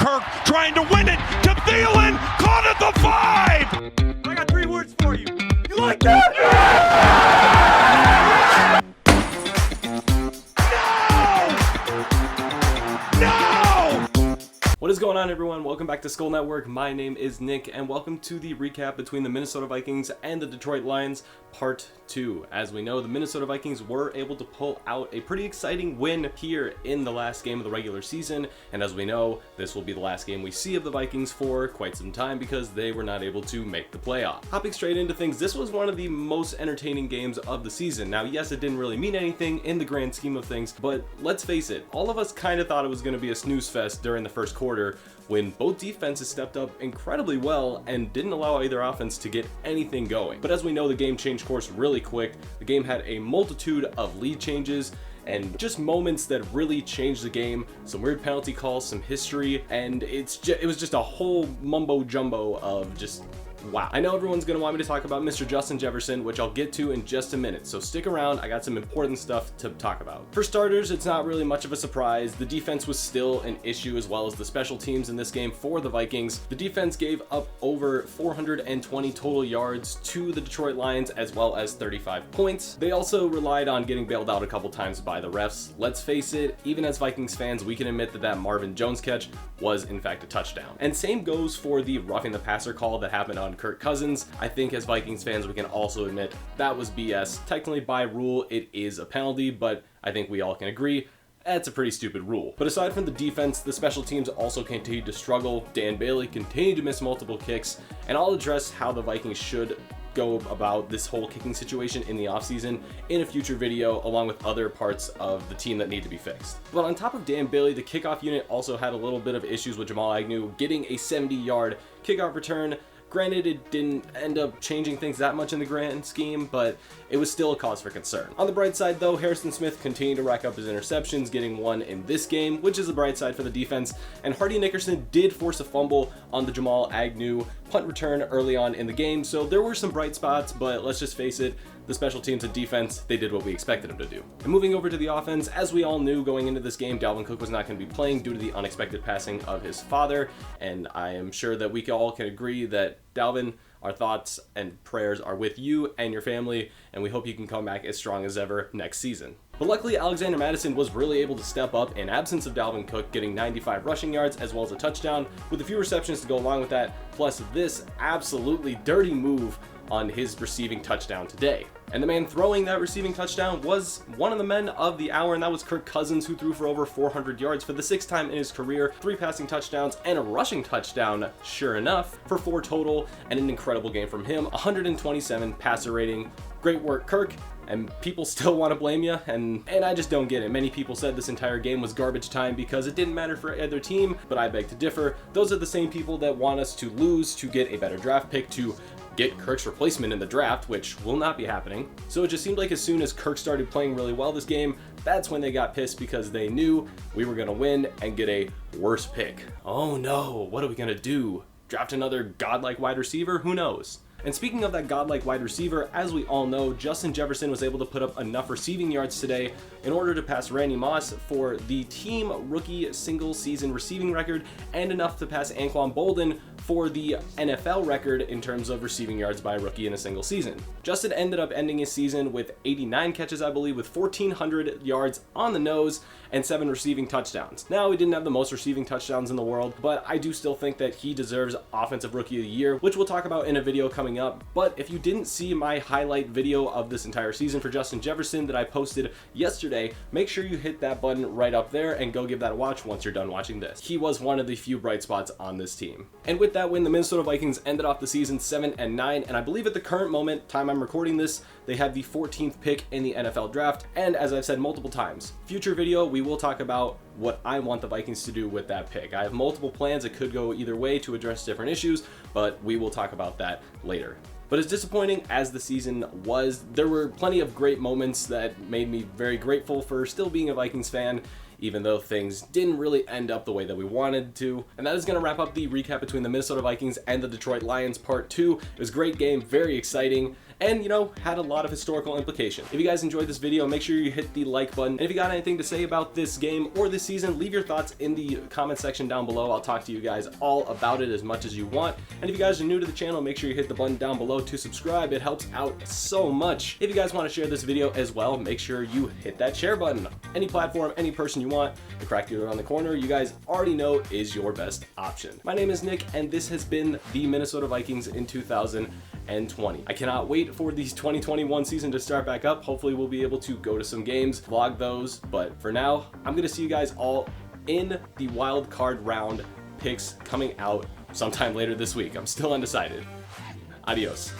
Kirk trying to win it to Thielen, caught at the 5! I got 3 words for you. You like that? What is going on, everyone? Welcome back to Skull Network. My name is Nick, and welcome to the recap between the Minnesota Vikings and the Detroit Lions, Part 2. As we know, the Minnesota Vikings were able to pull out a pretty exciting win here in the last game of the regular season, and as we know, this will be the last game we see of the Vikings for quite some time because they were not able to make the playoff. Hopping straight into things, this was one of the most entertaining games of the season. Now, yes, it didn't really mean anything in the grand scheme of things, but let's face it, all of us kind of thought it was going to be a snooze fest during the first quarter when both defenses stepped up incredibly well and didn't allow either offense to get anything going. But as we know, the game changed course really quick. The game had a multitude of lead changes and just moments that really changed the game. Some weird penalty calls, some history, and it was just a whole mumbo jumbo of just wow. I know everyone's going to want me to talk about Mr. Justin Jefferson, which I'll get to in just a minute, so stick around. I got some important stuff to talk about. For starters, it's not really much of a surprise. The defense was still an issue, as well as the special teams in this game for the Vikings. The defense gave up over 420 total yards to the Detroit Lions, as well as 35 points. They also relied on getting bailed out a couple times by the refs. Let's face it, even as Vikings fans, we can admit that Marvin Jones catch was in fact a touchdown. And same goes for the roughing the passer call that happened on Kirk Cousins. I think as Vikings fans, we can also admit that was BS. Technically, by rule, it is a penalty, but I think we all can agree that's a pretty stupid rule. But aside from the defense, the special teams also continued to struggle. Dan Bailey continued to miss multiple kicks, and I'll address how the Vikings should go about this whole kicking situation in the offseason in a future video, along with other parts of the team that need to be fixed. But on top of Dan Bailey, the kickoff unit also had a little bit of issues with Jamal Agnew getting a 70-yard kickoff return. Granted, it didn't end up changing things that much in the grand scheme, but it was still a cause for concern. On the bright side, though, Harrison Smith continued to rack up his interceptions, getting one in this game, which is a bright side for the defense, and Hardy Nickerson did force a fumble on the Jamal Agnew punt return early on in the game, so there were some bright spots, but let's just face it, the special teams and defense, they did what we expected them to do. And moving over to the offense, as we all knew going into this game, Dalvin Cook was not going to be playing due to the unexpected passing of his father, and I am sure that we all can agree that Dalvin, our thoughts and prayers are with you and your family, and we hope you can come back as strong as ever next season. But luckily, Alexander Mattison was really able to step up in absence of Dalvin Cook, getting 95 rushing yards as well as a touchdown, with a few receptions to go along with that, plus this absolutely dirty move on his receiving touchdown today. And the man throwing that receiving touchdown was one of the men of the hour, and that was Kirk Cousins, who threw for over 400 yards for the 6th time in his career, 3 passing touchdowns and a rushing touchdown, sure enough, for 4 total, and an incredible game from him. 127 passer rating. Great work, Kirk. And people still want to blame you, and I just don't get it. Many people said this entire game was garbage time because it didn't matter for either team, but I beg to differ. Those are the same people that want us to lose to get a better draft pick, to get Kirk's replacement in the draft, which will not be happening. So it just seemed like as soon as Kirk started playing really well this game, that's when they got pissed because they knew we were going to win and get a worse pick. Oh no, what are we going to do? Draft another godlike wide receiver? Who knows? And speaking of that godlike wide receiver, as we all know, Justin Jefferson was able to put up enough receiving yards today in order to pass Randy Moss for the team rookie single season receiving record, and enough to pass Anquan Bolden for the NFL record in terms of receiving yards by a rookie in a single season. Justin ended up ending his season with 89 catches, I believe, with 1,400 yards on the nose and 7 receiving touchdowns. Now, he didn't have the most receiving touchdowns in the world, but I do still think that he deserves Offensive Rookie of the Year, which we'll talk about in a video coming up. But if you didn't see my highlight video of this entire season for Justin Jefferson that I posted yesterday, make sure you hit that button right up there and go give that a watch once you're done watching this. He was one of the few bright spots on this team. And with that win, the Minnesota Vikings ended off the season 7-9, and I believe at the current moment, time I'm recording this, they have the 14th pick in the NFL draft. And as I've said multiple times, future video, we will talk about what I want the Vikings to do with that pick. I have multiple plans. It could go either way to address different issues, but we will talk about that later. But as disappointing as the season was, there were plenty of great moments that made me very grateful for still being a Vikings fan, even though things didn't really end up the way that we wanted to. And that is going to wrap up the recap between the Minnesota Vikings and the Detroit Lions Part 2. It was a great game, very exciting, and, you know, had a lot of historical implication. If you guys enjoyed this video, make sure you hit the like button. And if you got anything to say about this game or this season, leave your thoughts in the comment section down below. I'll talk to you guys all about it as much as you want. And if you guys are new to the channel, make sure you hit the button down below to subscribe. It helps out so much. If you guys want to share this video as well, make sure you hit that share button. Any platform, any person you want. The crack dealer on the corner, you guys already know is your best option. My name is Nick, and this has been the Minnesota Vikings in 2020. I cannot wait for the 2021 season to start back up. Hopefully we'll be able to go to some games, vlog those, but for now, I'm gonna see you guys all in the wild card round picks coming out sometime later this week. I'm still undecided. Adios.